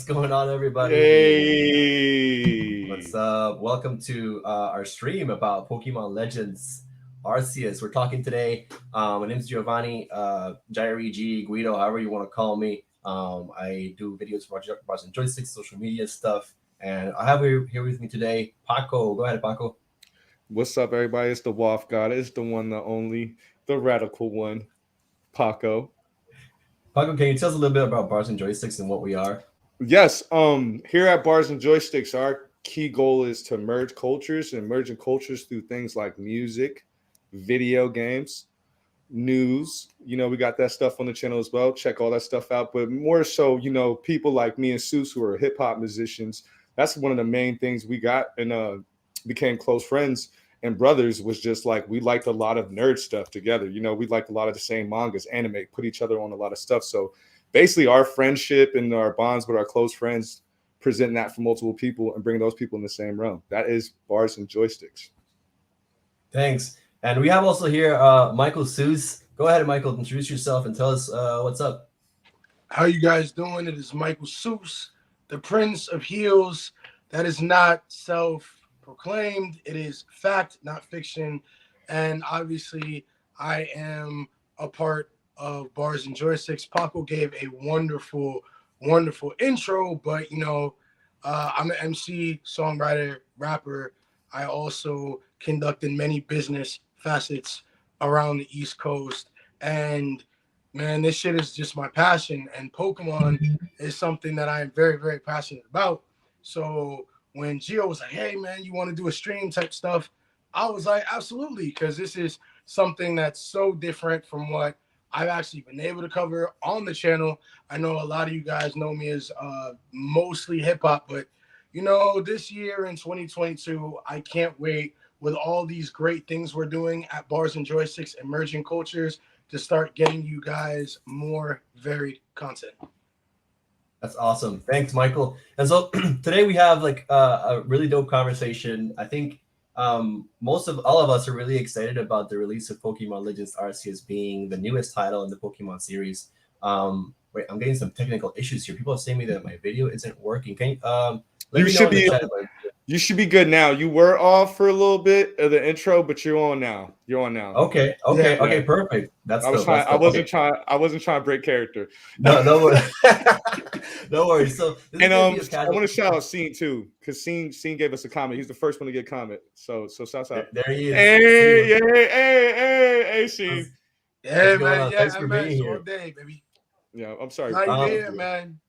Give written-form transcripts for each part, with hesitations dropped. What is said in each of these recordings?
going on, everybody? What's Yay! up? Welcome to our stream about Pokemon Legends Arceus. We're talking today. My name's Giovanni, Jairi G, Guido, however you want to call me. I do videos for Bars and Joysticks, social media stuff. And I have here with me today Paco. Go ahead, Paco. What's up, everybody? It's the Waff God. It's the one, the only, the radical one, Paco. Paco, can you tell us a little bit about Bars and Joysticks and what we are? Yes, here at Bars and Joysticks, our key goal is to merge cultures and merging cultures through things like music, video games, news. We got that stuff on the channel as well. Check all that stuff out. But more so, people like me and Seuss who are hip hop musicians. That's one of the main things we got and became close friends and brothers was just like we liked a lot of nerd stuff together. We liked a lot of the same mangas, anime, put each other on a lot of stuff. So basically our friendship and our bonds with our close friends, present that for multiple people and bring those people in the same realm. That is Bars and Joysticks. Thanks. And we have also here Michael Seuss. Go ahead, Michael, introduce yourself and tell us what's up. How you guys doing? It is Michael Seuss, the Prince of Heels. That is not self-proclaimed. It is fact, not fiction. And obviously, I am a part of Bars and Joysticks. Paco gave a wonderful, wonderful intro, but I'm an MC, songwriter, rapper. I also conducted many business facets around the East Coast. And man, this shit is just my passion. And Pokemon is something that I'm very, very passionate about. So when Gio was like, hey, man, you want to do a stream type stuff? I was like, absolutely, because this is something that's so different from what I've actually been able to cover on the channel. I know a lot of you guys know me as mostly hip hop, but this year in 2022, I can't wait with all these great things we're doing at Bars and Joysticks, Emerging Cultures, to start getting you guys more varied content. That's awesome. Thanks, Michael. And so today we have like a really dope conversation. I think most of all of us are really excited about the release of Pokemon Legends Arceus being the newest title in the Pokemon series. Wait, I'm getting some technical issues here. People are saying me that my video isn't working. Can you let You me know should in the be chat? you should be good now. You were off for a little bit of the intro, but you're on now. You're on now. Okay, perfect. That's dope. I wasn't trying to break character. No, no worries. No worries. So this And is I want to shout out Scene too, because Scene gave us a comment. He's the first one to get a comment. So shout out. There he is. Hey, Scene. Yeah, man. Yeah, Thanks for man. being All here. day, baby. Yeah, I'm sorry. How you doing, man?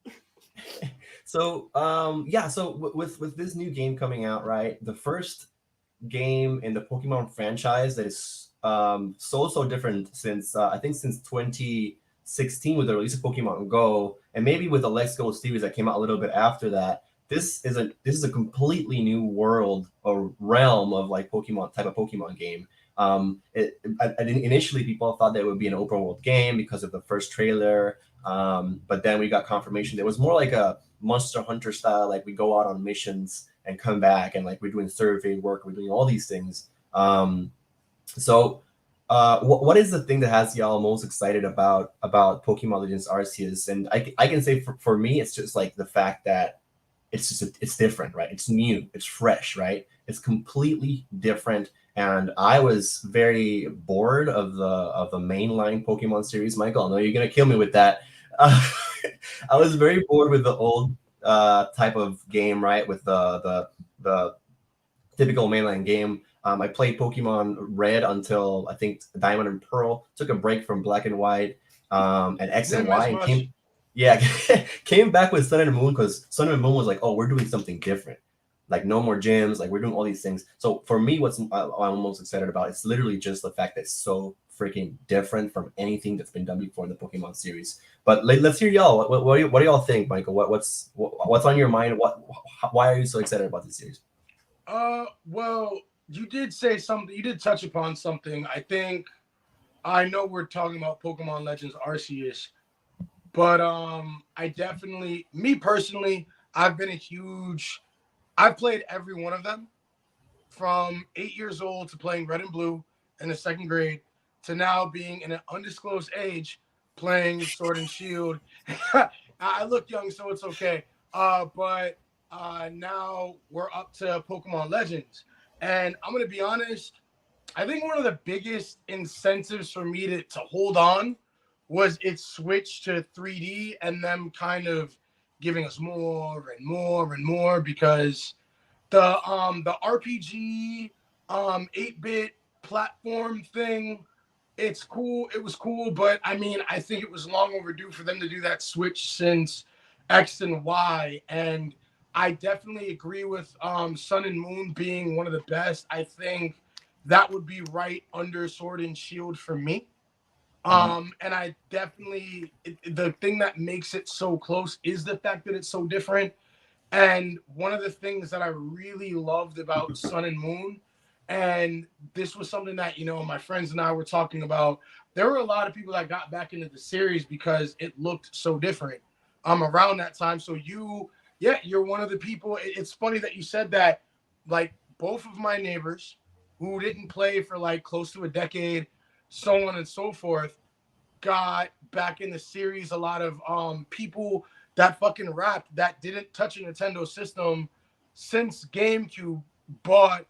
So so with this new game coming out, right? The first game in the Pokemon franchise that is so different since I think since 2016 with the release of Pokemon Go, and maybe with the Let's Go series that came out a little bit after that. This is a completely new world or realm of like type of Pokemon game. Initially people thought that it would be an open world game because of the first trailer, but then we got confirmation that it was more like a Monster Hunter style, like we go out on missions and come back and like we're doing survey work, we're doing all these things. So what is the thing that has y'all most excited about Pokemon Legends Arceus? And I can say for me, it's just like the fact that it's different, right? It's new, it's fresh, right? It's completely different. And I was very bored of the mainline Pokemon series. Michael, I know you're gonna kill me with that. I was very bored with the old type of game, right? With the typical mainline game. I played Pokemon Red until I think Diamond and Pearl. Took a break from Black and White and X and Y, and came back with Sun and Moon because Sun and Moon was like, oh, we're doing something different. Like no more gyms, like we're doing all these things. So for me, what I'm most excited about is literally just the fact that it's so freaking different from anything that's been done before in the Pokemon series. But let's hear y'all. What do y'all think, Michael? What's on your mind? Why are you so excited about this series? Well, you did say something. You did touch upon something. I know we're talking about Pokemon Legends Arceus, but I definitely, me personally, I've played every one of them from 8 years old to playing Red and Blue in the second grade to now being in an undisclosed age playing Sword and Shield. I look young, so it's okay. But now we're up to Pokemon Legends. And I'm going to be honest, I think one of the biggest incentives for me to hold on was its switch to 3D and them kind of giving us more and more and more, because the RPG 8-bit platform thing, it's cool. It was cool, but I mean, I think it was long overdue for them to do that switch since X and Y. And I definitely agree with Sun and Moon being one of the best. I think that would be right under Sword and Shield for me. And I definitely, the thing that makes it so close is the fact that it's so different. And one of the things that I really loved about Sun and Moon, and this was something that, my friends and I were talking about, there were a lot of people that got back into the series because it looked so different around that time. So you're one of the people. It's funny that you said that. Like, both of my neighbors who didn't play for like close to a decade, so on and so forth, got back in the series. A lot of people that fucking rapped that didn't touch a Nintendo system since GameCube bought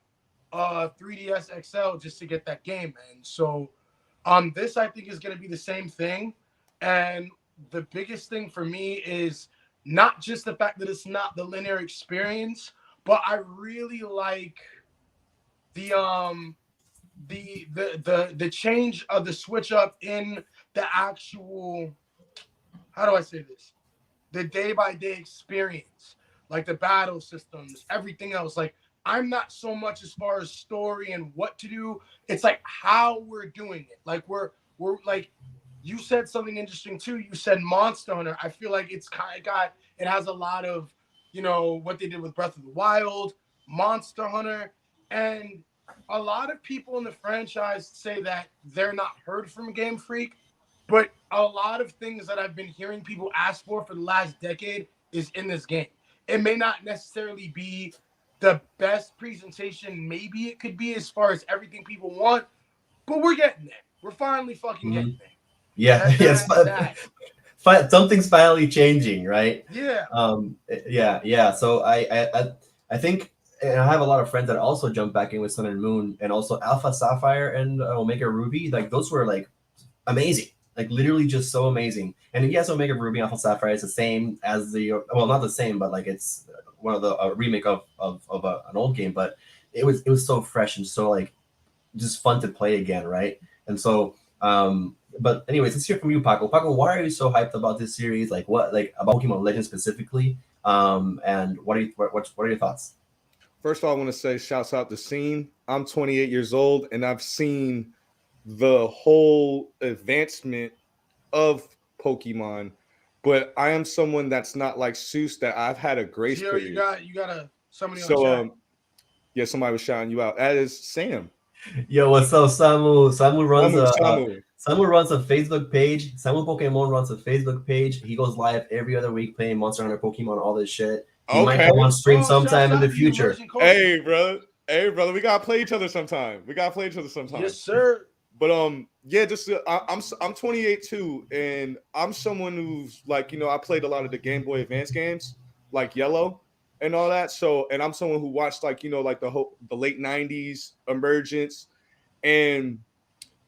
3DS XL just to get that game, man. So this I think is going to be the same thing. And the biggest thing for me is not just the fact that it's not the linear experience, but I really like the change of the switch up in the actual, how do I say this? The day-by-day experience, like the battle systems, everything else. Like, I'm not so much as far as story and what to do. It's like how we're doing it. Like we're like, you said something interesting too. You said Monster Hunter. I feel like it's kind of it has a lot of, what they did with Breath of the Wild, Monster Hunter, and a lot of people in the franchise say that they're not heard from Game Freak, but a lot of things that I've been hearing people ask for the last decade is in this game. It may not necessarily be the best presentation maybe it could be as far as everything people want, but we're getting there. We're finally fucking getting there. Yeah, something's finally changing, right? Yeah. Yeah. So I think, and I have a lot of friends that also jumped back in with Sun and Moon, and also Alpha Sapphire and Omega Ruby. Like, those were like amazing, like literally just so amazing. And yes, Omega Ruby, Alpha Sapphire is the same as not the same, but like it's one of the remake of an old game. But it was so fresh and so like just fun to play again, right? And so, but anyways, let's hear from you, Paco. Paco, why are you so hyped about this series? Like, what, like about Pokemon Legends specifically? And what are your thoughts? First of all, I want to say shouts out to Scene. I'm 28 years old, and I've seen the whole advancement of Pokemon, but I am someone that's not like Seuss, that I've had a grace period. You got somebody on chat. Yeah, somebody was shouting you out. That is Sam. Yo, what's up, Samu? Samu runs a Facebook page. Samu Pokemon runs a Facebook page. He goes live every other week playing Monster Hunter, Pokemon, all this shit. He might come on stream sometime in the future. Hey, brother, we gotta play each other sometime. Yes, sir. But yeah, just I'm 28 too, and I'm someone who's like, I played a lot of the Game Boy Advance games, like Yellow and all that. So, and I'm someone who watched like, like the late 90s emergence, and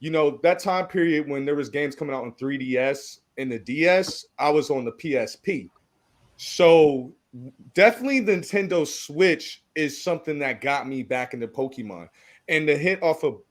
that time period when there was games coming out on 3DS and the DS, I was on the PSP. So definitely the Nintendo Switch is something that got me back into Pokemon. And to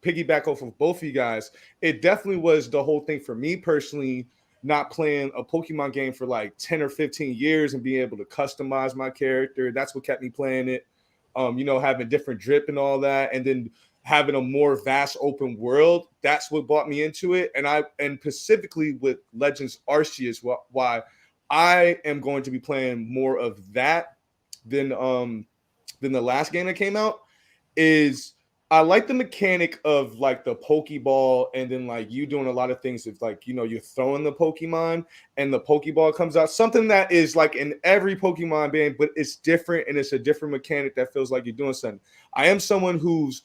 piggyback off of both of you guys, it definitely was the whole thing for me personally, not playing a Pokemon game for like 10 or 15 years and being able to customize my character. That's what kept me playing it. Having different drip and all that, and then having a more vast open world. That's what brought me into it. And specifically with Legends Arceus, why I am going to be playing more of that than the last game that came out, is I like the mechanic of like the Pokeball, and then like you doing a lot of things with like, you're throwing the Pokemon and the Pokeball comes out. Something that is like in every Pokemon game, but it's different, and it's a different mechanic that feels like you're doing something. I am someone who's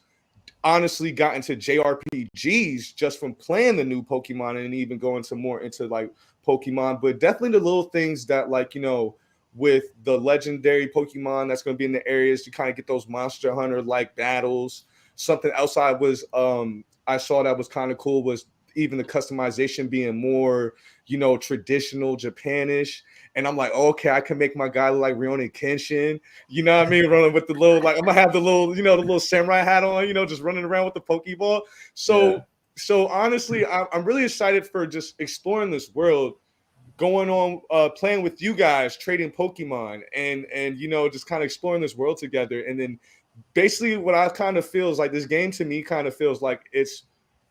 honestly got into JRPGs just from playing the new Pokemon, and even going more into like Pokemon, but definitely the little things that like, with the legendary Pokemon that's going to be in the areas. You kind of get those Monster Hunter like battles. Something else I saw that was kind of cool was even the customization being more, traditional Japanish. And I'm like, okay, I can make my guy look like Rurouni Kenshin. You know what I mean? Running with the little, like, I'm gonna have the little, the little samurai hat on, just running around with the Pokeball. So honestly, I'm really excited for just exploring this world, going on, playing with you guys, trading Pokemon, and just kind of exploring this world together. And then basically what I kind of feel is like this game to me kind of feels like it's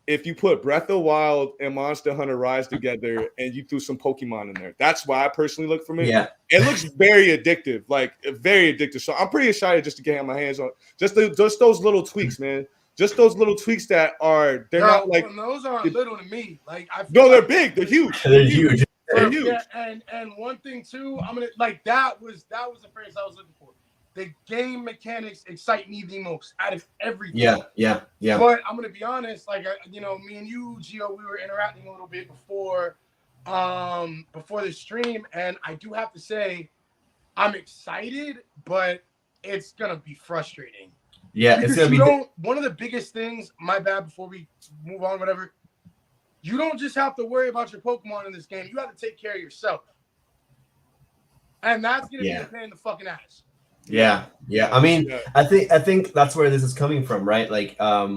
if you put Breath of the Wild and Monster Hunter Rise together and you threw some Pokemon in there. That's why I personally look for it. Yeah. It looks very addictive, like very addictive. So I'm pretty excited just to get my hands on just those little tweaks, man. Just those little tweaks that they're not like those aren't little to me. Like they're big, they're huge. They're huge. They're huge. Yeah, and one thing too, I'm gonna like that was the phrase I was looking for. The game mechanics excite me the most out of everything. Yeah. But I'm gonna be honest, like me and you, Gio, we were interacting a little bit before the stream, and I do have to say, I'm excited, but it's gonna be frustrating. Yeah, because it's gonna be. One of the biggest things. My bad. Before we move on, whatever. You don't just have to worry about your Pokemon in this game. You have to take care of yourself, and that's gonna be a pain in the fucking ass. Yeah. I mean, I think that's where this is coming from, right? Like,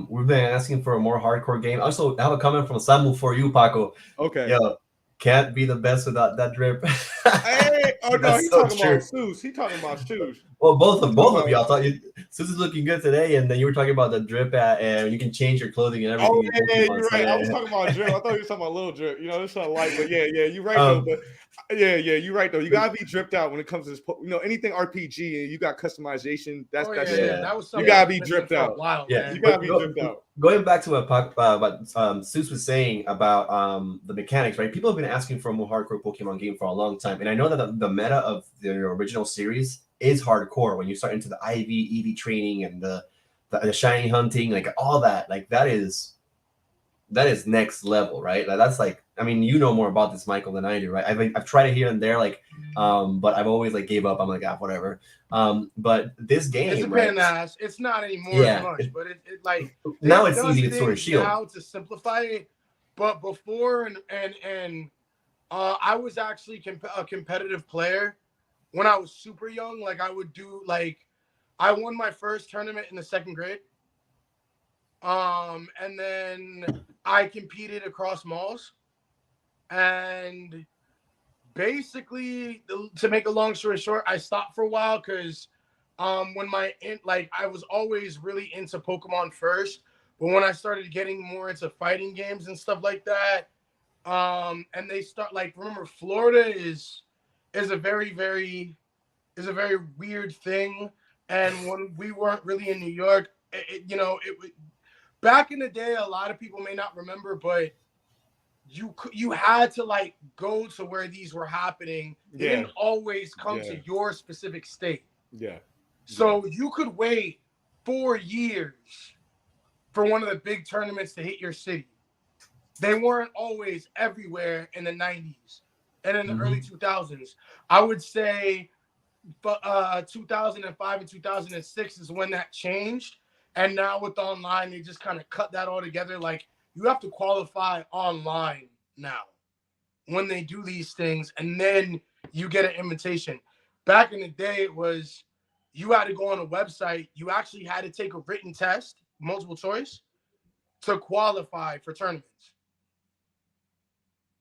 we've been asking for a more hardcore game. Also, I have a comment from Samu for you, Paco. Okay. Yo, can't be the best without that drip. Hey, oh no, he's talking about shoes. He's talking about shoes. Well, both of y'all thought Sus is looking good today, and then you were talking about the drip and you can change your clothing and everything. Oh yeah, you're right. I was talking about drip. I thought you were talking about little drip. It's not light, but yeah, you're right though. But you're right though. You gotta be dripped out when it comes to this. Anything RPG and you got customization. That was something. You gotta be dripped out. You gotta be dripped out. Going back to what Sus was saying about the mechanics, right? People have been asking for a more hardcore Pokemon game for a long time, and I know that the meta of the original series is hardcore. When you start into the IV, EV training, and the shiny hunting, like all that, like that is next level, right? Like that's like, I mean, you know more about this, Michael, than I do, right? I've tried it here and there, like, but I've always like gave up. I'm like, whatever. But this game, it's a pain in the ass. It's not anymore as much, but it like now it's easy to sort of shield. Now to simplify it, but before and I was actually a competitive player when I was super young. Like I would do I won my first tournament in the 2nd grade. And then I competed across malls, and basically, to make a long story short, I stopped for a while because when I was always really into Pokemon first, but when I started getting more into fighting games and stuff like that, and they start remember Florida is a very weird thing, and when we weren't really in New York, back in the day, a lot of people may not remember, but you had to go to where these were happening. They didn't always come to your specific state. Yeah. So you could wait 4 years for one of the big tournaments to hit your city. They weren't always everywhere in the 90s and in the early 2000s. I would say 2005 and 2006 is when that changed. And now with online, they just kind of cut that all together. Like, you have to qualify online now when they do these things, and then you get an invitation. Back in the day, it was you had to go on a website. You actually had to take a written test, multiple choice, to qualify for tournaments.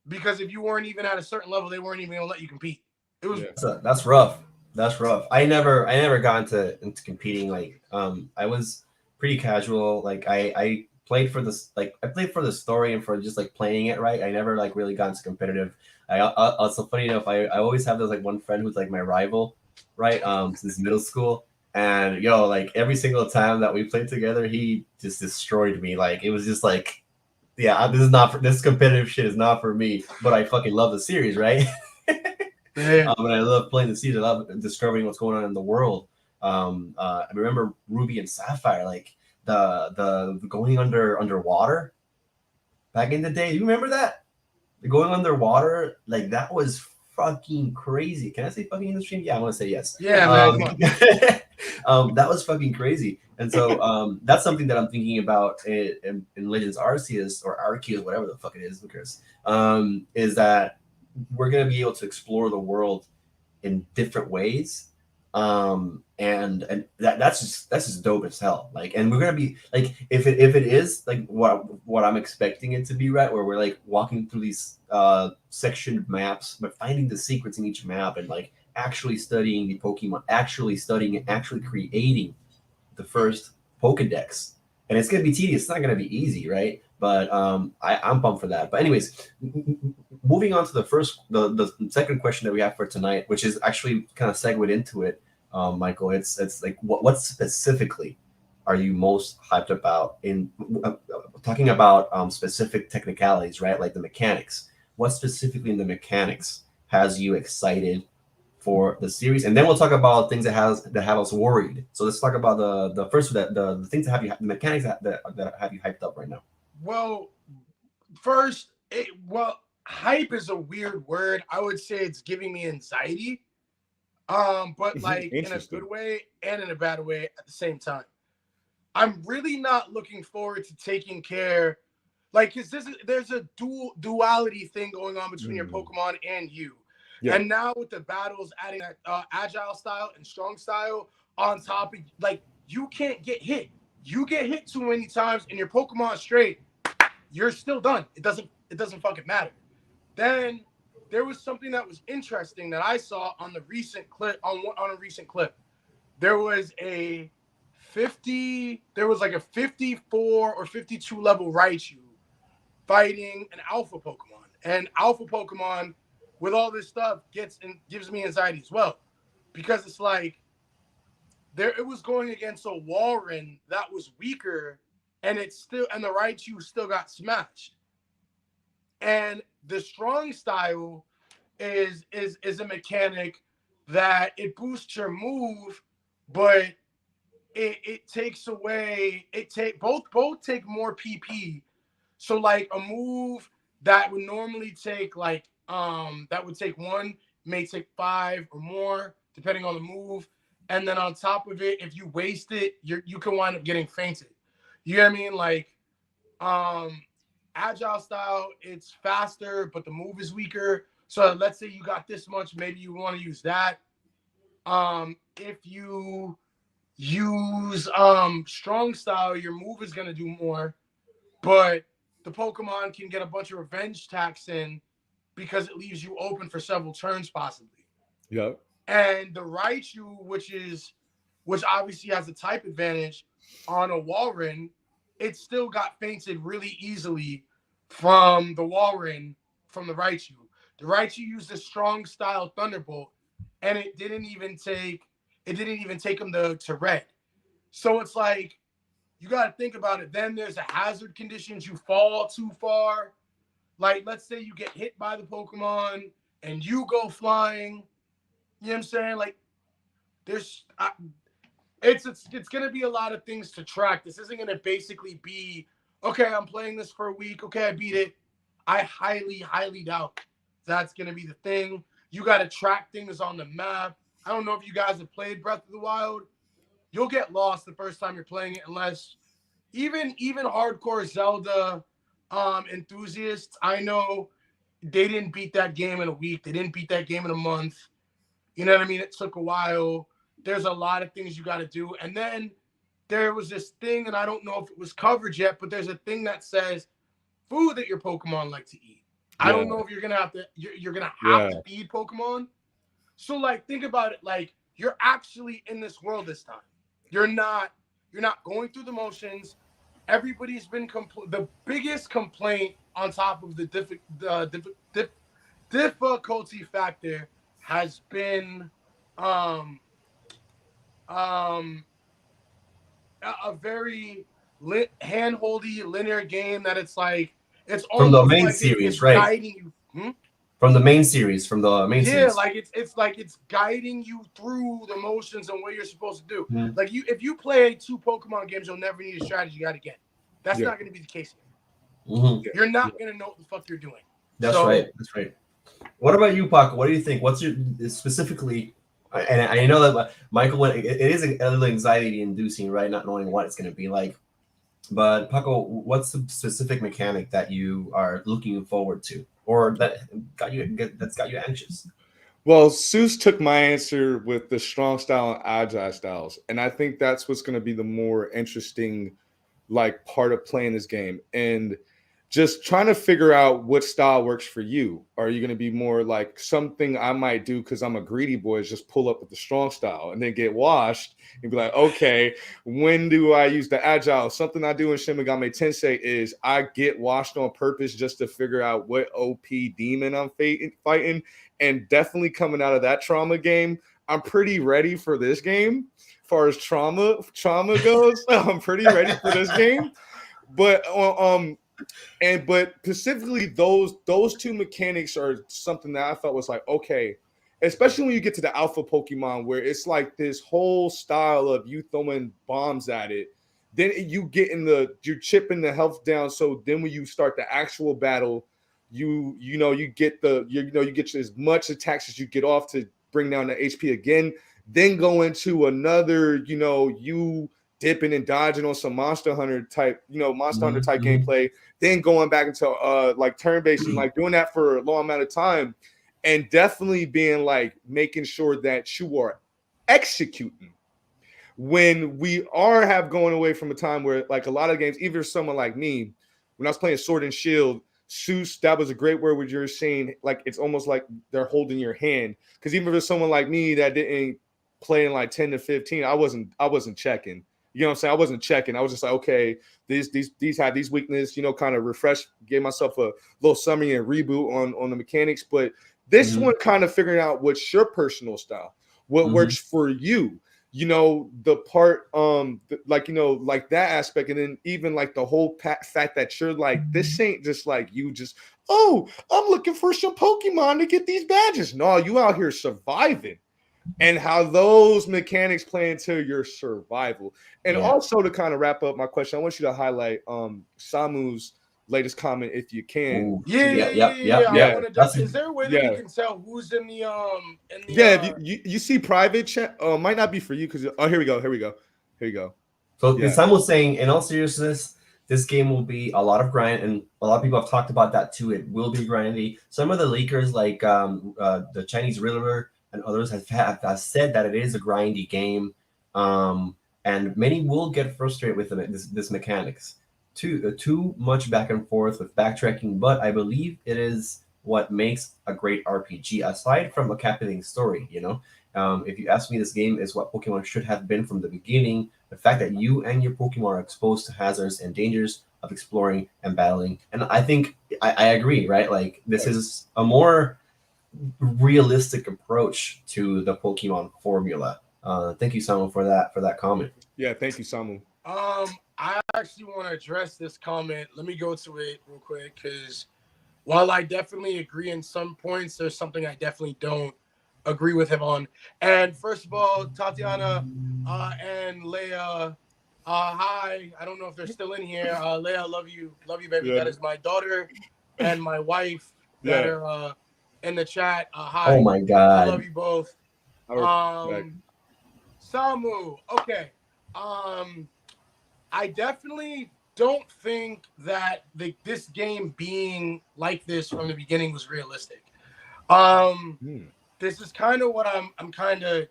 Because if you weren't even at a certain level, they weren't even going to let you compete. It was that's rough. That's rough. I never got into competing. I was pretty casual. Like I played for this, I played for the story and for just playing it, right? I never really got into competitive. I also, funny enough, I always have this one friend who's my rival, right? Since middle school. And every single time that we played together, he just destroyed me. It was just this competitive shit is not for me, but I fucking love the series, right? And I love playing the series. I love discovering what's going on in the world. I remember Ruby and Sapphire, the going underwater back in the day. You remember that? The going underwater, that was fucking crazy. Can I say fucking in the stream? Yeah, I want to say yes. Yeah, man. Come on. That was fucking crazy. And so that's something that I'm thinking about in Legends Arceus or Arceus, whatever the fuck it is, who cares? Is that we're gonna be able to explore the world in different ways. And that's just dope as hell. Like, and we're gonna be like, if it is like what I'm expecting it to be, right, where we're like walking through these sectioned maps, but finding the secrets in each map and like actually studying the Pokemon, actually studying and actually creating the first Pokedex. And it's gonna be tedious. It's not gonna be easy, right? But I'm pumped for that. But anyways, moving on to the second question that we have for tonight, which is actually kind of segued into it, Michael. It's like what specifically are you most hyped about in talking about specific technicalities, right? Like the mechanics. What specifically in the mechanics has you excited for the series? And then we'll talk about things that have us worried. So let's talk about the first the things that have you, the mechanics that have you hyped up right now. Well, first, hype is a weird word. I would say it's giving me anxiety. But like in a good way and in a bad way at the same time. I'm really not looking forward to taking care, like, because there's a duality thing going on between your Pokemon and you. Yeah. And now with the battles adding that agile style and strong style on top of, like, you can't get hit. You get hit too many times and your Pokemon straight, you're still done. It doesn't fucking matter. Then there was something that was interesting that I saw on the recent clip on a recent clip. There was a 54 or 52 level Raichu fighting an alpha Pokemon. And alpha Pokemon with all this stuff gives me anxiety as well. Because it's like it was going against a Walrein that was weaker, and the Raichu still got smashed. And the strong style is a mechanic that it boosts your move, but it takes away both take more PP. So like a move that would normally take that would take 1 may take 5 or more depending on the move. And then on top of it, if you waste it, you can wind up getting fainted. You know what I mean? Like agile style, it's faster, but the move is weaker. So let's say you got this much, maybe you want to use that. If you use strong style, your move is going to do more, but the Pokemon can get a bunch of revenge attacks in because it leaves you open for several turns possibly. Yep. And the Raichu, which obviously has a type advantage on a Walrein, it still got fainted really easily from the Walrein, from the Raichu. The Raichu used a strong style Thunderbolt, and it didn't even take him to red. So it's like, you got to think about it. Then there's a hazard conditions. You fall too far. Like, let's say you get hit by the Pokemon and you go flying. You know what I'm saying? Like, it's going to be a lot of things to track. This isn't going to basically be, okay, I'm playing this for a week. Okay, I beat it. I highly, highly doubt that's going to be the thing. You got to track things on the map. I don't know if you guys have played Breath of the Wild. You'll get lost the first time you're playing it unless even hardcore Zelda enthusiasts, I know they didn't beat that game in a week. They didn't beat that game in a month. You know what I mean? It took a while. There's a lot of things you got to do. And then there was this thing, and I don't know if it was covered yet, but there's a thing that says food that your Pokemon like to eat. Yeah. I don't know if you're gonna have to feed Pokemon. So like, think about it. Like, you're actually in this world this time. You're not going through the motions. Everybody's been the biggest complaint on top of the difficulty factor has been a very hand-holdy linear game that it's like, it's from the main like series, it's right? Guiding you. From the main series, series. Yeah, like it's guiding you through the motions and what you're supposed to do. Mm-hmm. Like if you play 2 Pokemon games, you'll never need a strategy guide again. That's not going to be the case here. Mm-hmm. You're not going to know what the fuck you're doing. That's right. What about you, Paco? What do you think? What's your specifically? And I know that Michael, it is a little anxiety inducing, right? Not knowing what it's going to be like. But Paco, what's the specific mechanic that you are looking forward to, or that's got you anxious? Well, Seuss took my answer with the strong style and agile styles, and I think that's what's going to be the more interesting, like, part of playing this game, and just trying to figure out what style works for you. Are you going to be more like something I might do because I'm a greedy boy is just pull up with the strong style and then get washed and be like, okay, when do I use the agile? Something I do in Shin Megami Tensei is I get washed on purpose just to figure out what OP demon I'm fighting. And definitely coming out of that trauma game, I'm pretty ready for this game. As far as trauma goes, I'm pretty ready for this game. But but specifically those two mechanics are something that I felt was like, okay, especially when you get to the alpha Pokemon where it's like this whole style of you throwing bombs at it. Then you get you're chipping the health down. So then when you start the actual battle, you get you get as much attacks as you get off to bring down the HP again. Then go into another, you dipping and dodging on some Monster Hunter type gameplay, then going back into like turn-based and like doing that for a long amount of time, and definitely being like making sure that you are executing when we have going away from a time where like a lot of games, even someone like me, when I was playing Sword and Shield, Seuss, that was a great word where you're saying like it's almost like they're holding your hand. Because even if it's someone like me that didn't play in like 10 to 15, I wasn't checking. You know what I'm saying? I wasn't checking. I was just like, okay, these have these weaknesses, kind of refresh, gave myself a little summary and reboot on the mechanics. But this one kind of figuring out what's your personal style, what works for you. The part like that aspect, and then even like the whole fact that you're like, this ain't just like you just, oh, I'm looking for some Pokemon to get these badges. No, you out here surviving, and how those mechanics play into your survival. And also to kind of wrap up my question, I want you to highlight Samu's latest comment if you can. Ooh. Yeah. Is there a way that we can tell who's in the if you see private chat, might not be for you because here we go. So Sam was saying, in all seriousness, this game will be a lot of grind, and a lot of people have talked about that too. It will be grindy. Some of the leakers, like the Chinese Riddler and others, have said that it is a grindy game, and many will get frustrated with this mechanics. Too much back and forth with backtracking, but I believe it is what makes a great RPG. Aside from a captivating story, if you ask me, this game is what Pokemon should have been from the beginning. The fact that you and your Pokemon are exposed to hazards and dangers of exploring and battling, and I think I agree, right? Like this is a more realistic approach to the Pokemon formula. Thank you, Samu, for that comment. Yeah, thank you, Samu. I actually want to address this comment. Let me go to it real quick, because while I definitely agree in some points, there's something I definitely don't agree with him on. And first of all, Tatiana and Leia, hi. I don't know if they're still in here. Leia, love you, baby. Yeah. That is my daughter and my wife that are in the chat. Hi. Oh my God. I love you both. Samu. Okay. I definitely don't think that this game being like this from the beginning was realistic. This is kind of what I'm kind of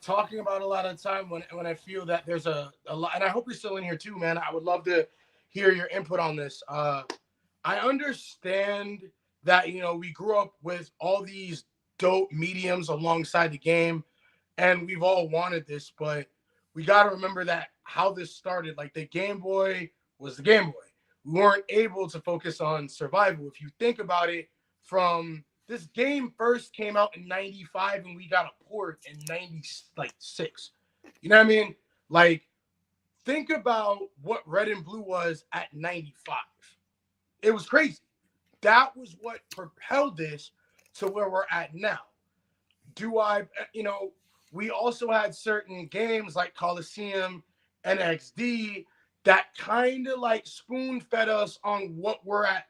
talking about a lot of the time when I feel that there's a lot, and I hope you're still in here too, man. I would love to hear your input on this. I understand that, we grew up with all these dope mediums alongside the game, and we've all wanted this, but we got to remember that how this started. Like, the Game Boy was the Game Boy. We weren't able to focus on survival. If you think about it, from this game first came out in 95 and we got a port in 96. You know what I mean? Like, think about what Red and Blue was at 95. It was crazy. That was what propelled this to where we're at now. We also had certain games like Coliseum and XD that kind of like spoon fed us on where we're at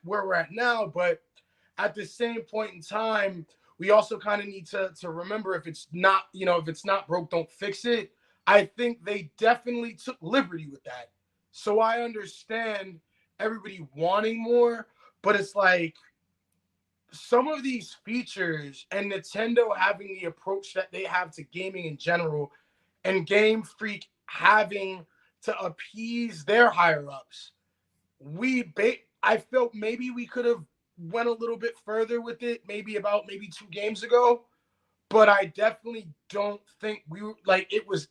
now. But at the same point in time, we also kind of need to remember if it's not, if it's not broke, don't fix it. I think they definitely took liberty with that. So I understand everybody wanting more, but it's like some of these features and Nintendo having the approach that they have to gaming in general, and Game Freak having to appease their higher ups, I felt maybe we could have went a little bit further with it, maybe 2 games ago, but I definitely don't think we were like it was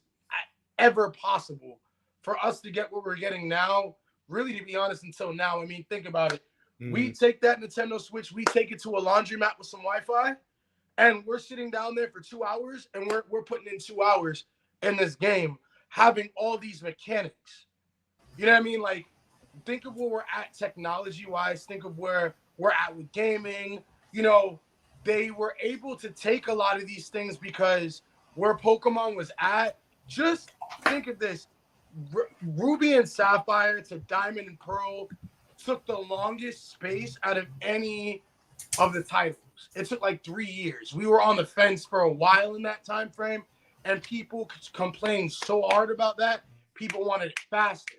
ever possible for us to get what we're getting now. Really, to be honest, until now. I mean, think about it. We take that Nintendo Switch, we take it to a laundromat with some Wi-Fi, and we're sitting down there for 2 hours, and we're putting in 2 hours in this game, having all these mechanics. You know what I mean? Like, think of where we're at technology-wise. Think of where we're at with gaming. They were able to take a lot of these things because where Pokemon was at. Just think of this. Ruby and Sapphire to Diamond and Pearl took the longest space out of any of the titles. It took like 3 years. We were on the fence for a while in that time frame, and people complained so hard about that. People wanted it faster.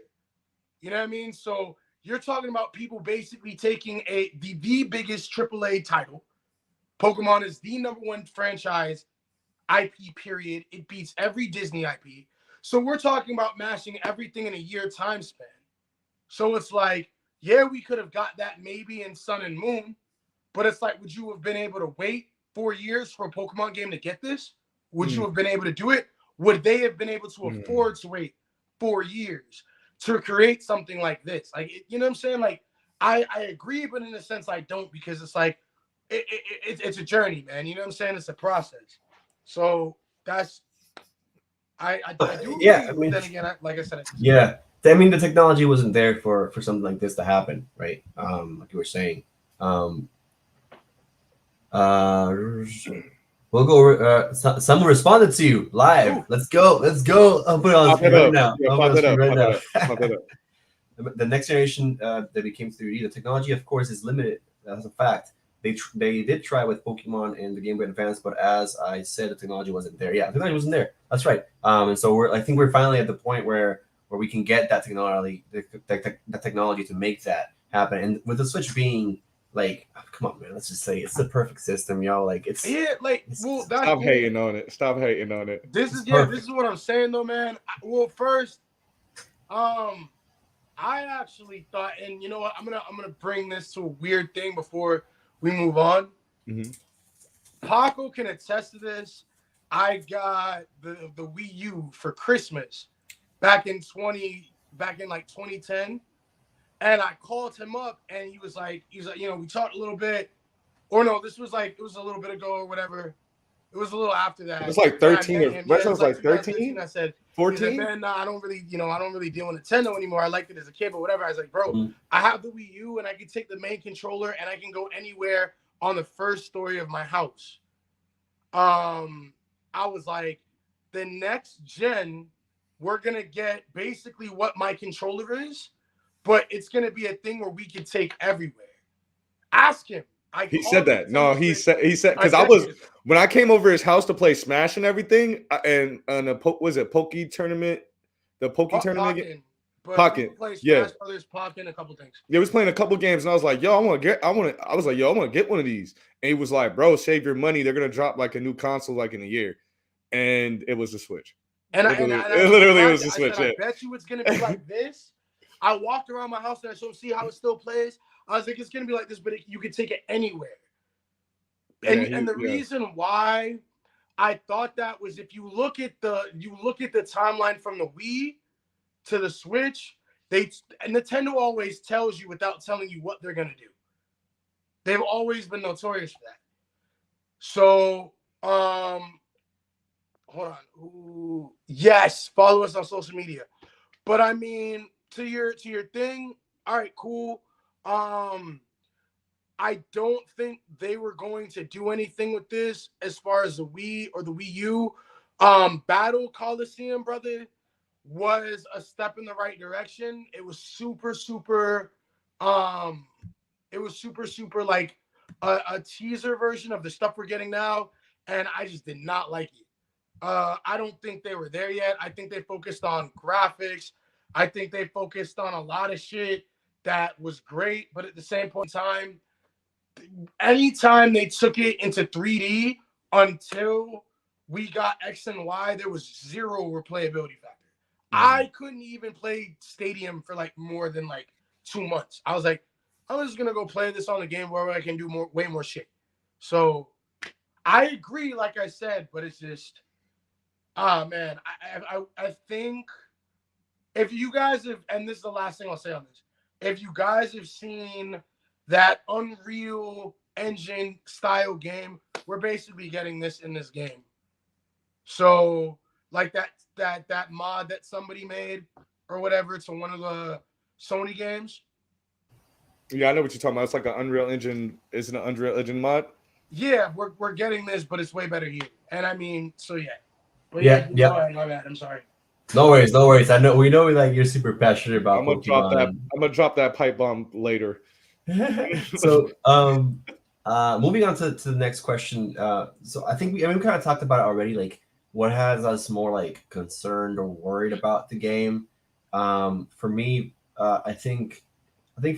You know what I mean? So you're talking about people basically taking the biggest AAA title. Pokemon is the #1 franchise IP, period. It beats every Disney IP. So we're talking about mashing everything in a year time span. So it's like, yeah, we could have got that maybe in Sun and Moon, but it's like, would you have been able to wait 4 years for a Pokemon game to get this? Would you have been able to do it? Would they have been able to afford to wait 4 years to create something like this? Like, you know what I'm saying? Like, I agree, but in a sense, I don't, because it's like, it's a journey, man. You know what I'm saying? It's a process. So that's, I do agree, Yeah, I but mean, then again, like I said, yeah. I mean, the technology wasn't there for something like this to happen, right? Like you were saying. Um, uh, we'll go over. Someone responded to you live. Ooh. Let's go. Let's go. I'll put it on the Pop screen it right up. now. Yeah, I'll put it on pop the it screen up. right Pop it now. up. Pop it up. The next generation that became 3D, the technology, of course, is limited. That's a fact. They did try with Pokemon and the Game Boy Advance, but as I said, the technology wasn't there. Yeah, the technology wasn't there. That's right. And so I think we're finally at the point where we can get that technology, the technology to make that happen. And with the Switch being like, oh, come on, man, let's just say it's the perfect system, yo. Like Yeah, like, well, that's Stop hating on it. Stop hating on it. This it's is perfect. this is what I'm saying though, man. Well, first, I actually thought, and you know what, I'm gonna bring this to a weird thing before we move on. Paco can attest to this. I got the Wii U for Christmas back in like 2010, and I called him up, and he was like, we talked a little bit, or no, this was like, it was a little bit ago or whatever. It was a little after that. It was like And I 13 met or him. that Yeah, it sounds was like like 2013. 13, I said, 14. man, nah, I don't really deal with Nintendo anymore. I liked it as a kid, but whatever. I was like, bro, Mhm. I have the Wii U, and I can take the main controller, and I can go anywhere on the first story of my house. I was like, the next gen, we're gonna get basically what my controller is, but it's gonna be a thing where we can take everywhere. Ask him. I He said called that. No, Nintendo he Switch. said I because I texted was him. when I came over his house to play Smash and everything, and the was it Pokey tournament, the Pokey tournament Pocket, but we Pocket, would play yeah. Smash Brothers, Pocket, a couple things. He was playing a couple games, and I was like, "Yo, I was like, "Yo, I want to get one of these." And he was like, "Bro, save your money. They're gonna drop like a new console like in a year." And it was the Switch. And It I literally was described the it. I Switch. said, I Yeah. bet you it's gonna be like this. I walked around my house and I showed see how it still plays. I was like, it's gonna be like this, but you can take it anywhere. And the reason why I thought that was if you look at the timeline from the Wii to the Switch, Nintendo always tells you without telling you what they're gonna do. They've always been notorious for that. So, hold on. Ooh, yes, follow us on social media. But I mean, to your thing, all right, cool. I don't think they were going to do anything with this as far as the Wii or the Wii U. Battle Coliseum, brother, was a step in the right direction. It was super, super, it was super, super like a teaser version of the stuff we're getting now, and I just did not like it. I don't think they were there yet. I think they focused on graphics. I think they focused on a lot of shit that was great, but at the same point in time, anytime they took it into 3D until we got X and Y, there was zero replayability factor. I couldn't even play Stadium for like more than like 2 months. I was like, I'm just gonna go play this on the Game Boy where I can do way more shit. So I agree, like I said, but it's just, man, I think if you guys have, and this is the last thing I'll say on this, if you guys have seen that Unreal Engine style game, we're basically getting this in this game. So like that mod that somebody made or whatever to one of the Sony games. Yeah, I know what you're talking about. It's like an Unreal Engine. Is it an Unreal Engine mod? Yeah, we're getting this, but it's way better here. And I mean, so yeah. But Yeah. Go ahead, my bad. I'm sorry. No worries, no worries. I know we know like you're super passionate about I'm gonna Pokemon. drop that pipe bomb later. So moving on to the next question. So I think we kind of talked about it already, like what has us more like concerned or worried about the game. For me, I think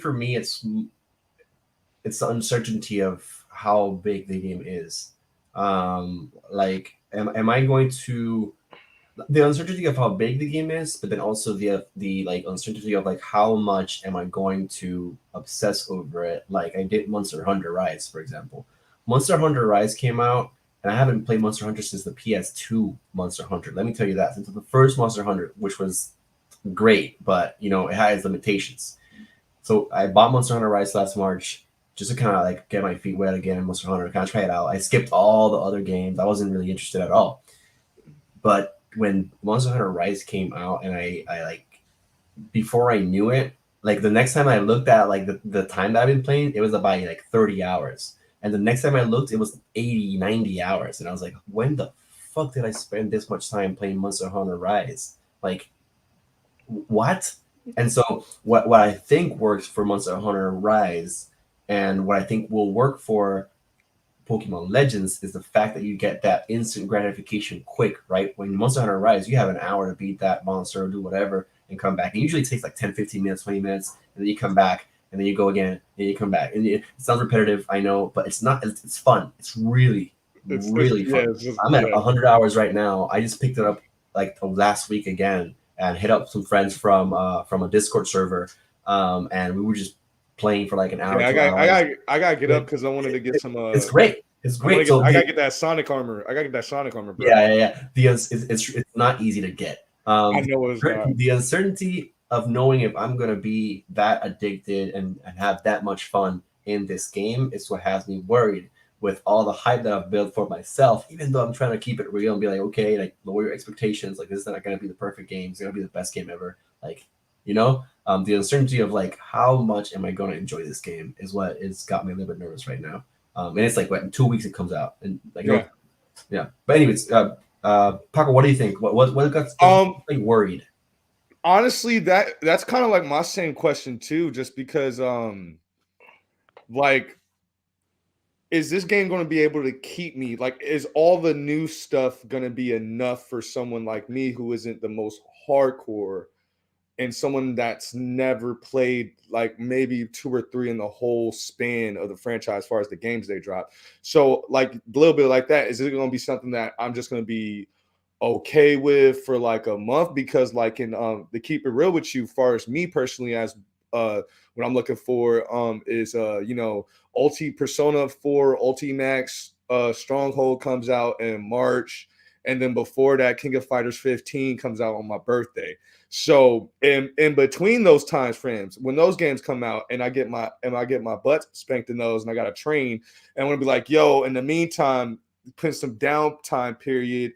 for me it's the uncertainty of how big the game is. Like am I going to, the uncertainty of how big the game is, but then also the like uncertainty of like how much am I going to obsess over it. Like I did Monster Hunter Rise, for example. Monster Hunter Rise came out, and I haven't played Monster Hunter since the PS2 Monster Hunter. Let me tell you that, since the first Monster Hunter, which was great, but you know it had its limitations. So I bought Monster Hunter Rise last March just to kind of like get my feet wet again in Monster Hunter, kind of try it out. I skipped all the other games. I wasn't really interested at all. But when Monster Hunter Rise came out, and I like, before I knew it, like the next time I looked at like the time that I've been playing, it was about like 30 hours. And the next time I looked, it was 80, 90 hours. And I was like, when the fuck did I spend this much time playing Monster Hunter Rise? Like, what? And so what I think works for Monster Hunter Rise, and what I think will work for Pokemon Legends, is the fact that you get that instant gratification quick, right? When Monster Hunter Rise, you have an hour to beat that monster or do whatever and come back. It usually takes like 10, 15 minutes, 20 minutes, and then you come back, and then you go again, and you come back. And it sounds repetitive, I know, but it's not. It's fun. It's really fun. I'm at 100 hours right now. I just picked it up like last week again and hit up some friends from a Discord server, and we were just playing for like an hour. Yeah, I gotta get up because I wanted to get some. It's great. It's great. I gotta get that Sonic armor. Bro. Yeah. It's not easy to get. I know it's not. The uncertainty of knowing if I'm gonna be that addicted and have that much fun in this game is what has me worried. With all the hype that I've built for myself, even though I'm trying to keep it real and be like, okay, like lower your expectations. Like this is not gonna be the perfect game. It's gonna be the best game ever. Like, you know, the uncertainty of like how much am I gonna enjoy this game is what has got me a little bit nervous right now. And it's like what, in 2 weeks it comes out, and like yeah. But anyways, Paco, what do you think? What got you worried? Honestly, that's kind of like my same question too. Just because, like, is this game going to be able to keep me? Like, is all the new stuff going to be enough for someone like me who isn't the most hardcore? And someone that's never played like maybe 2 or 3 in the whole span of the franchise as far as the games they drop. So like a little bit like that, is it going to be something that I'm just going to be okay with for like a month? Because like in to keep it real with you, as far as me personally, as what I'm looking for is Ulti Persona 4 Ultimax Stronghold comes out in March. And then before that, King of Fighters 15 comes out on my birthday. So in between those time frames, when those games come out and I get my butt spanked in those and I got to train, and I'm going to be like, yo, in the meantime, put some downtime period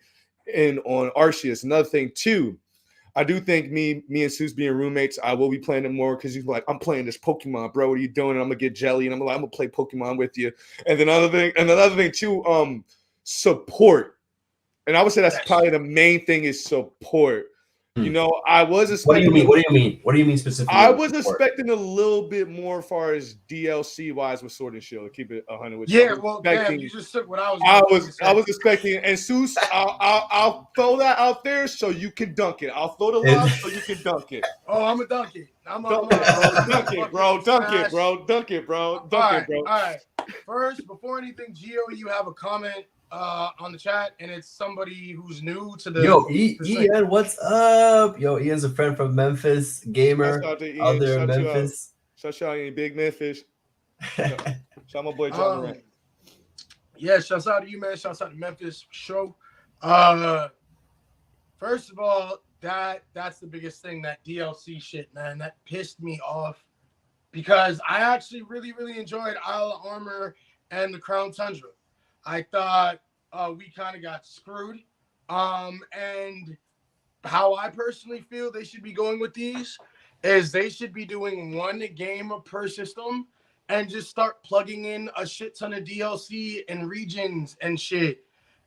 in on Arceus. Another thing too, I do think me and Suze being roommates, I will be playing it more because he's like, I'm playing this Pokemon, bro. What are you doing? And I'm gonna get jelly, and I'm gonna play Pokemon with you. And then another thing too, support. And I would say that's probably the main thing is support. You know, I was What do you expecting. mean? What do you mean? What do you mean specifically? I was expecting a little bit more as far as DLC wise with Sword and Shield. To keep it 100 with you. Yeah, well, damn, you just took what I was. I was expecting, and Seuss, I'll throw that out there so you can dunk it. I'll throw the lob so you can dunk it. Oh, I'm a dunk it. Dunk it, bro. Dunk it, bro. Dunk it, bro. Dunk it, bro. All right. First, before anything, Gio, you have a comment on the chat, and it's somebody who's new to the. Yo, Ian, what's up? Yo, Ian's a friend from Memphis, gamer Shout out to Ian. out there in Shout Memphis. Shout out to Big Memphis. Shout my boy John Morant. Yeah, shouts out to you, man. Shouts out to Memphis show. First of all, that's the biggest thing, that DLC shit, man. That pissed me off because I actually really, really enjoyed Isle of Armor and the Crown Tundra. I thought we kind of got screwed. And how I personally feel they should be going with these is they should be doing one game per system and just start plugging in a shit ton of DLC and regions and shit.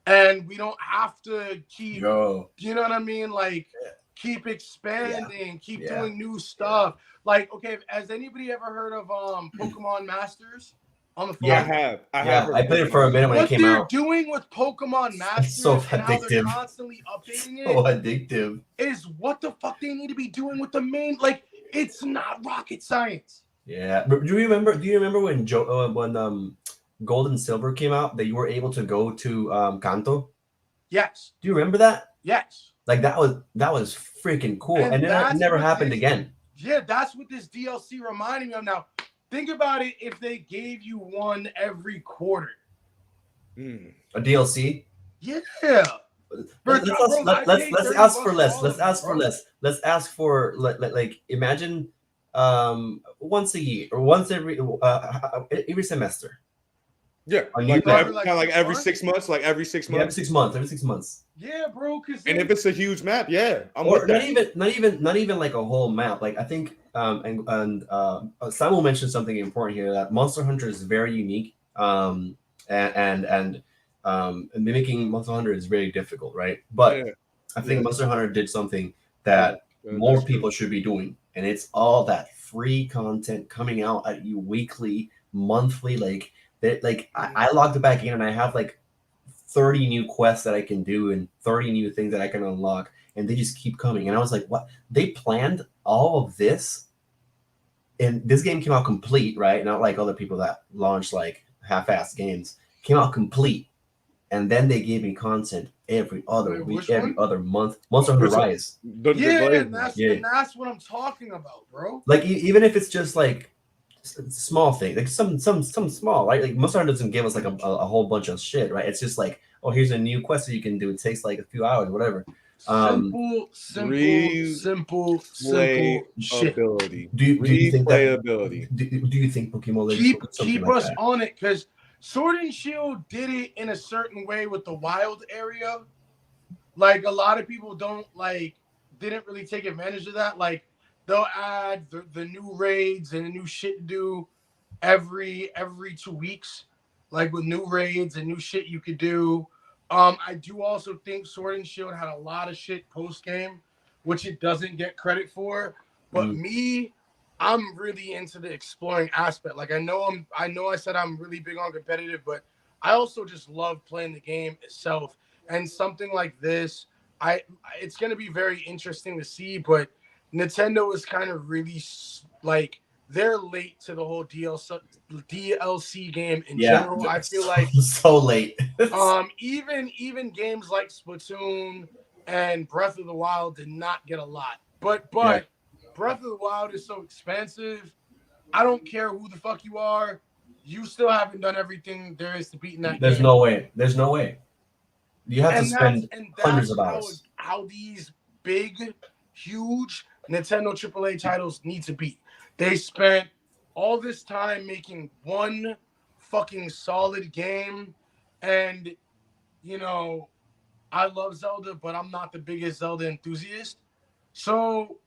And we don't have to keep, you know what I mean? Like, keep expanding, keep doing new stuff. Like, okay, has anybody ever heard of Pokemon Masters on the phone? Yeah, I have. I played it for a minute when it came out. What they're doing with Pokemon Masters so and how they're addictive. constantly updating it So addictive. is what the fuck they need to be doing with the main. Like, it's not rocket science. Yeah. Do you remember when Gold and Silver came out that you were able to go to Kanto? Yes. Do you remember that? Yes. Like that was freaking cool. And then it never happened again. Yeah, that's what this DLC reminded me of. Now, think about it if they gave you one every quarter. A DLC? Yeah. Let's ask for less. Let's ask for less. Let's ask for like imagine once a year or once every semester. Yeah, like every 6 months, like every 6 months. Every 6 months. Yeah, bro. And if it's a huge map, I'm or with that. not even like a whole map. Like I think and Samuel mentioned something important here, that Monster Hunter is very unique. And mimicking Monster Hunter is very difficult, right? But I think Monster Hunter did something that more people should be doing, and it's all that free content coming out at you weekly, monthly. Like I logged back in and I have like 30 new quests that I can do and 30 new things that I can unlock, and they just keep coming. And I was like, what? They planned all of this, and this game came out complete, right? Not like other people that launched like half-assed games. Came out complete, and then they gave me content every other week, every other month. Monster Hunter Rise. And that's what I'm talking about, bro. Like even if it's just like small thing, like some small, right? Like Monster Hunter doesn't give us like a whole bunch of shit, right? It's just like, oh, here's a new quest that you can do. It takes like a few hours, whatever. Simple shit. Do you think that? Do you think Pokemon keep us on it? Because Sword and Shield did it in a certain way with the wild area. Like a lot of people didn't really take advantage of that. Like they'll add the new raids and the new shit to do every 2 weeks, like with new raids and new shit you could do. I do also think Sword and Shield had a lot of shit post game, which it doesn't get credit for. But I'm really into the exploring aspect. Like I know I said I'm really big on competitive, but I also just love playing the game itself. And something like this, it's gonna be very interesting to see. But Nintendo is kind of really like they're late to the whole DLC game in general. I feel like so late. Even games like Splatoon and Breath of the Wild did not get a lot. But Breath of the Wild is so expansive. I don't care who the fuck you are. You still haven't done everything there is to beat in that game. There's no way. You have to spend hundreds of hours. How these big, huge Nintendo AAA titles need to be. They spent all this time making one fucking solid game. And, you know, I love Zelda, but I'm not the biggest Zelda enthusiast. So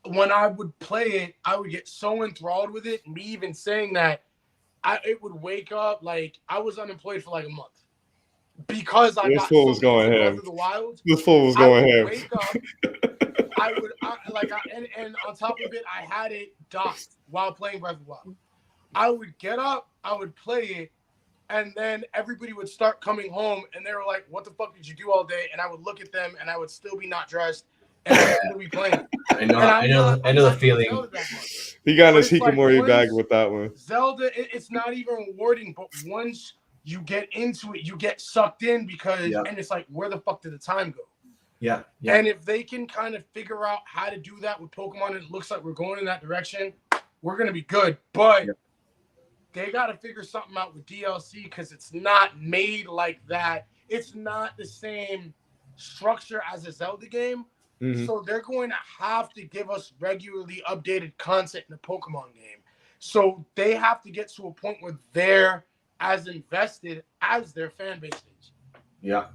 when I would play it, I would get so enthralled with it. Me even saying that, it would wake up, like, I was unemployed for like a month. because I This got fool so was going into Breath ham. of the Wild. This fool was I going would ham. wake up. And on top of it, I had it docked while playing Breath of the Wild. I would get up, I would play it, and then everybody would start coming home, and they were like, "What the fuck did you do all day?" And I would look at them, and I would still be not dressed, and I would still be playing. I know, And I know, I I'm know the not into feeling. Zelda that much. He got But his it's like hikikomori bag once with that one. Zelda, it's not even rewarding, but once you get into it, you get sucked in because, and it's like, where the fuck did the time go? Yeah. And if they can kind of figure out how to do that with Pokemon, and it looks like we're going in that direction, we're gonna be good. But they got to figure something out with DLC because it's not made like that. It's not the same structure as a Zelda game. Mhm. So they're going to have to give us regularly updated content in the Pokemon game. So they have to get to a point where they're as invested as their fan base is. Yeah.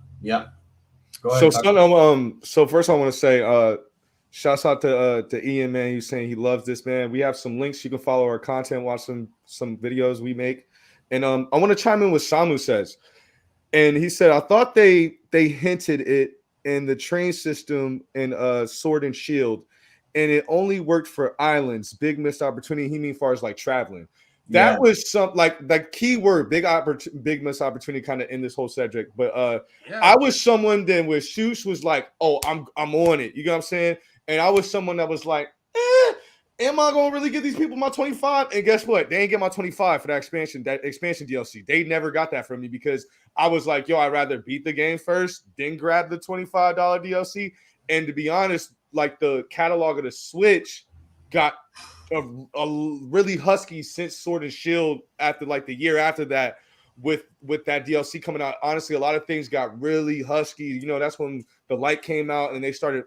Go So ahead. so first I want to say shouts out to Ian, man. He's saying he loves this, man. We have some links. You can follow our content, watch some videos we make. And I want to chime in what Samu says. And he said, I thought they hinted it in the train system in Sword and Shield, and it only worked for islands. Big missed opportunity. He mean far as like traveling. That was some like the key word, big missed opportunity kind of in this whole subject. But I was someone that with Shoosh was like, oh, I'm on it. You know what I'm saying? And I was someone that was like, am I gonna really get these people my 25? And guess what? They ain't get my 25 for that expansion DLC. They never got that from me because I was like, yo, I'd rather beat the game first, then grab the $25 DLC. And to be honest, like the catalog of the Switch got a really husky since Sword and Shield after like the year after that with that DLC coming out. Honestly, a lot of things got really husky. You know, that's when the light came out and they started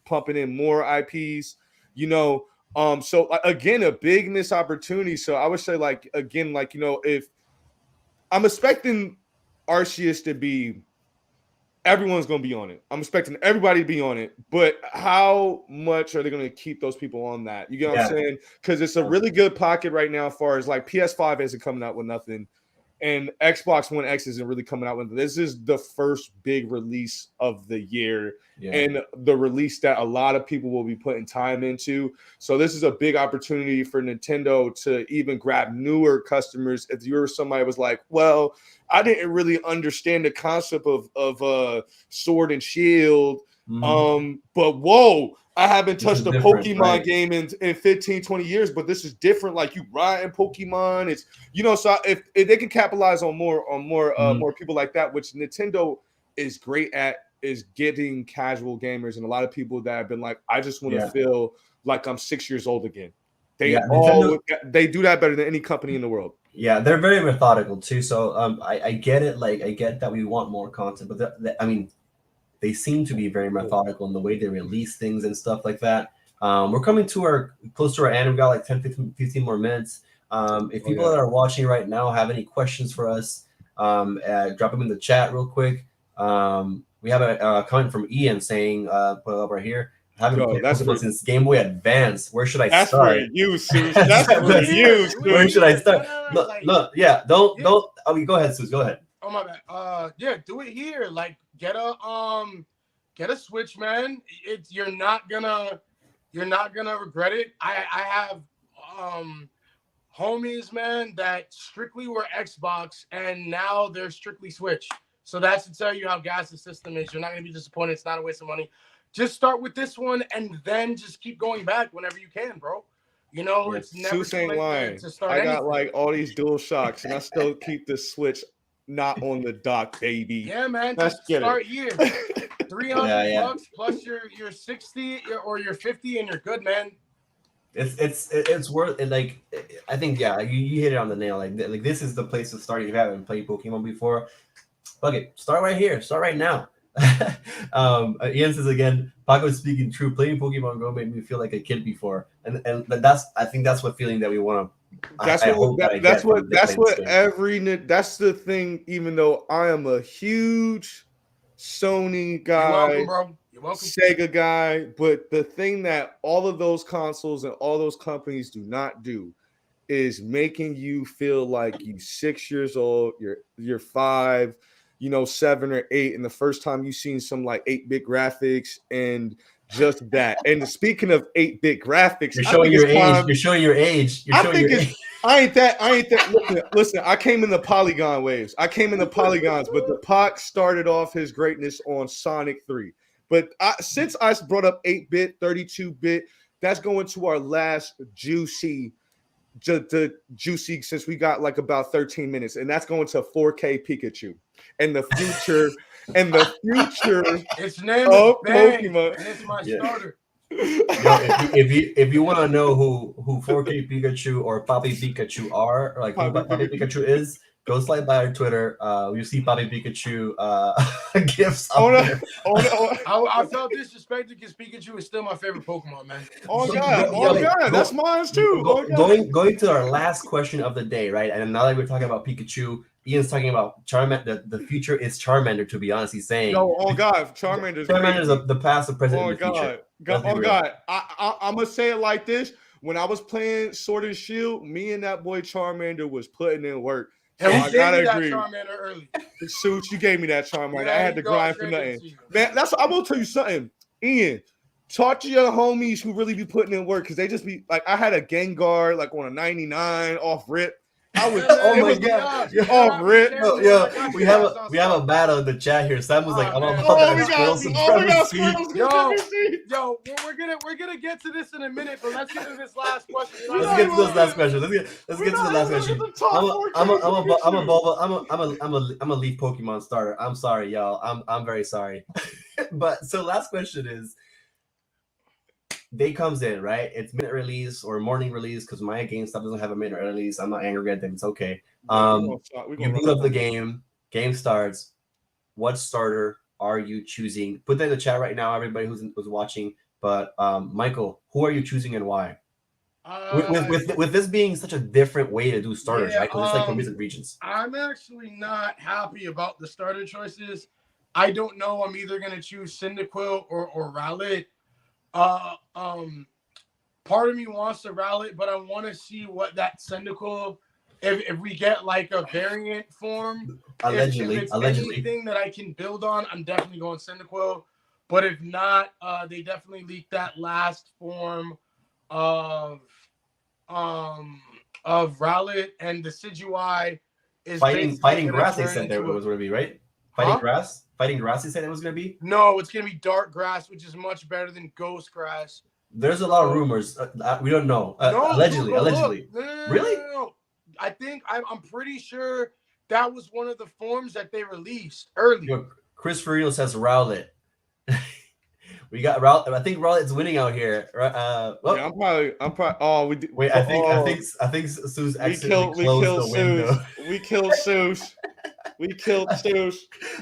pumping in more IPs, you know. So again, a big missed opportunity. So I would say, like, again, like, you know, if I'm expecting Arceus to be, everyone's going to be on it. I'm expecting everybody to be on it, but how much are they going to keep those people on that? You get what I'm saying? Because it's a really good pocket right now as far as like PS5 isn't coming out with nothing. And Xbox One X isn't really coming out with this. Is the first big release of the year, and the release that a lot of people will be putting time into. So this is a big opportunity for Nintendo to even grab newer customers. If you're somebody who was like, well, I didn't really understand the concept of Sword and Shield, but whoa, I haven't touched a Pokemon game in 15, 20 years, but this is different. Like you riding Pokemon. It's, you know, so if they can capitalize on more people like that, which Nintendo is great at, is getting casual gamers and a lot of people that have been like, I just want to feel like I'm 6 years old again. They do that better than any company in the world. Yeah, they're very methodical too. So I get it. Like I get that we want more content, but I mean, they seem to be very methodical in the way they release things and stuff like that. We're coming to close to our end. We've got like 10, 15 more minutes. If people that are watching right now have any questions for us, drop them in the chat real quick. We have a comment from Ian saying, put it up right here. Haven't played Pokemon since Game Boy Advance. Where should I start? That's for you, Seuss. That's for you, Seuss. Where should I start? Look, yeah, don't. I mean, go ahead, Seuss. Go ahead. Oh my bad. Yeah, do it here. Like, get a Switch, man. You're not gonna regret it. I have homies, man, that strictly were Xbox and now they're strictly Switch. So that's to tell you how gas the system is. You're not gonna be disappointed. It's not a waste of money. Just start with this one and then just keep going back whenever you can, bro. You know, it's never too late to start. I got like all these dual shocks and I still keep the Switch not on the dock, baby. Yeah, man. Just start here. $300 plus your 60 or your 50 and you're good, man. It's worth it. Like, I think, you hit it on the nail. Like this is the place to start if you haven't played Pokemon before. Fuck it, start right here. Start right now. Ian says again, Paco is speaking true. Playing Pokemon Go made me feel like a kid before, and I think that's what feeling that we want to. That's the thing. Even though I am a huge Sony guy, you're welcome, bro. You're welcome. Sega guy, but the thing that all of those consoles and all those companies do not do is making you feel like you're 6 years old, you're 5. 7 or 8, and the first time you seen some like 8-bit graphics and just that. And speaking of 8-bit graphics, You're showing your age. You're showing your age. You're I showing think your it's age. I ain't that. Listen, I came in the polygon waves. I came in the polygons, but the Pac started off his greatness on Sonic 3. But since I brought up 8-bit, 32-bit, that's going to our last juicy since we got like about 13 minutes, and that's going to 4K Pikachu and the future Its name of is Bang, Pokemon. and it's my starter. Yo, if you want to know who 4K Pikachu or Papi Pikachu are, or like who Papi Pikachu is, go slide by our Twitter. You see Papi Pikachu gifts up there. I felt disrespected because Pikachu is still my favorite Pokemon, man. God, that's mine too. Going to our last question of the day, right? And now that we're talking about Pikachu, Ian's talking about Charmander. The future is Charmander. To be honest, he's saying. Charmander is the past, the present, and the future. God. I'm gonna say it like this: when I was playing Sword and Shield, me and that boy Charmander was putting in work. And I gotta agree. That Charmander early. Suits, you gave me that Charmander. I had to grind for nothing. Man, I will tell you something, Ian. Talk to your homies who really be putting in work, because they just be like, I had a Gengar like on a 99 off rip. I was off rip. Yo, we have a battle in the chat here. Sam was like, I'm about that squirrel supremacy. Yo, we're gonna get to this in a minute, but let's get to this last question. Let's get to this last question. Let's get to the last question. I'm a Leaf Pokemon starter. I'm sorry, y'all. I'm very sorry. But so last question is, day comes in, right? It's midnight release or morning release, because my GameStop doesn't have a midnight release. I'm not angry at them. It's okay. You boot up the game. Game starts. What starter are you choosing? Put that in the chat right now, everybody who's watching. But Michael, who are you choosing and why? With this being such a different way to do starters, right? Because it's like from different regions. I'm actually not happy about the starter choices. I don't know. I'm either gonna choose Cyndaquil or Rowlet. Part of me wants to Rowlet, but I want to see what that Cyndaquil, if we get like a variant form, allegedly, if it's anything that I can build on, I'm definitely going Cyndaquil. But if not, they definitely leaked that last form of Rowlet, and the Decidueye is fighting grass. They said there was going to be, right? Fighting grass. They said it was going to be. No, it's going to be dark grass, which is much better than ghost grass. There's a lot of rumors. We don't know. Allegedly. Really? No. I think I'm pretty sure that was one of the forms that they released early. Chris Ferrino says Rowlet. We got Rowlet. I think Rowlet's winning out here. I'm probably. Oh, we did. Wait, I think Sue's accidentally closed the window. We killed Seuss. We killed Seuss.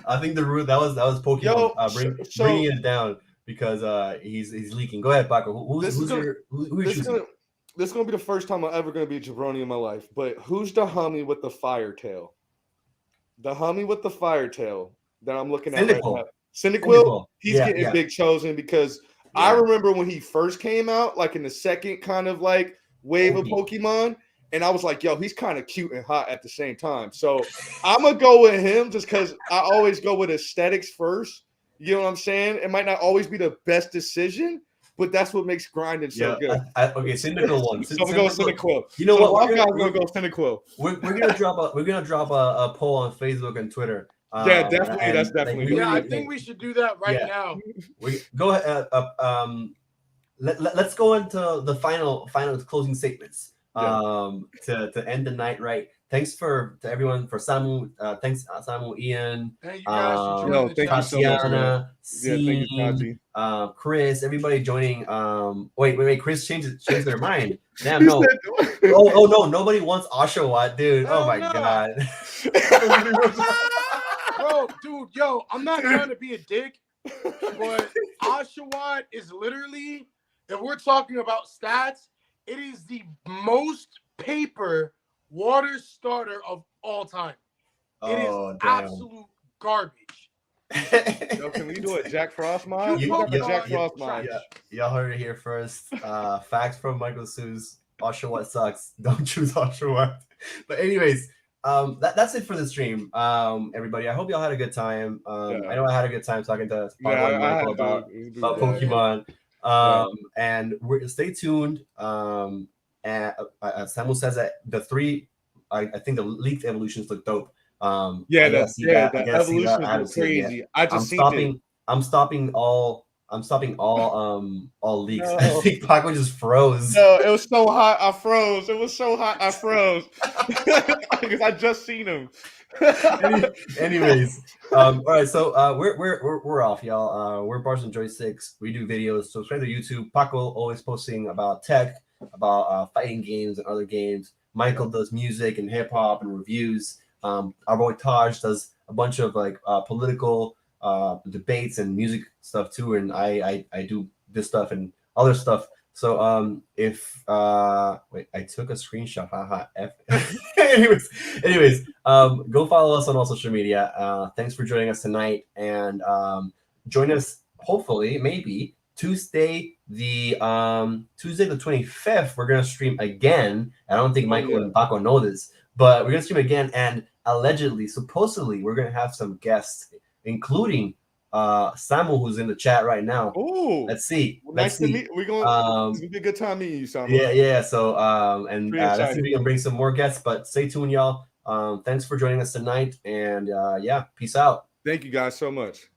I think that was Pokemon bringing it down because he's leaking. Go ahead, Paco. Who's choosing? This is gonna be the first time I'm ever gonna be a jabroni in my life. But who's the homie with the fire tail? The homie with the fire tail that I'm looking at right now. Cyndaquil. He's getting big chosen because I remember when he first came out, like in the second kind of like wave of Pokemon, and I was like, yo, he's kind of cute and hot at the same time. So I'm gonna go with him just because I always go with aesthetics first. You know what I'm saying? It might not always be the best decision, but that's what makes grinding so good. Okay, Cyndaquil won. So I'm gonna go Cyndaquil. You know what? We're gonna go Cyndaquil. We're gonna drop a poll on Facebook and Twitter. Yeah, definitely. That's definitely. I think we should do that now. We go ahead. Let's go into the final closing statements. To end the night right. Thanks to everyone, for Samu. Thanks, Samu, Ian. Thank you guys for joining. Tatiana, thank you, Chris, everybody joining. Wait. Chris changed their mind. Damn, no. No, nobody wants Oshawott, dude. Oh my god. Bro, dude, I'm not trying to be a dick, but Oshawott is literally, if we're talking about stats, it is the most paper water starter of all time. It is absolute garbage. Can we do a Jack Frost mod? Jack Frost mod. Y'all heard it here first. Facts from Michael Seuss. Oshawott sucks. Don't choose Oshawott. But anyways, that's it for the stream. Everybody, I hope y'all had a good time. Yeah. I know I had a good time talking to Yeah, and I Michael had to. about It was Yeah, great. Pokemon. Yeah. And stay tuned. And Samuel says that the three, I think the leaked evolutions look dope. Yeah, I gotta see that. I the gotta see that. I evolutions haven't were seen it yet. crazy. I just seen it. I'm stopping all leaks. I No. think Paco just froze. No, it was so hot. I froze. It was so hot. I froze because I just seen him. Anyways, all right. So we're off, y'all. We're Bars and Joysticks. We do videos. Subscribe to YouTube. Paco always posting about tech, about fighting games and other games. Michael does music and hip hop and reviews. Our boy Taj does a bunch of like political debates and music stuff too. And I do this stuff and other stuff. So if wait, I took a screenshot. Haha. anyways, go follow us on all social media. Thanks for joining us tonight, and join us hopefully maybe Tuesday the 25th. We're gonna stream again. I don't think Michael and Paco know this, but we're gonna stream again, and allegedly, supposedly, we're gonna have some guests, including Samuel, who's in the chat right now. Oh, let's see. Nice to meet. It's gonna be a good time meeting you, Samuel. Yeah. So and let's see if we can bring some more guests. But stay tuned, y'all. Thanks for joining us tonight, and yeah, peace out. Thank you guys so much.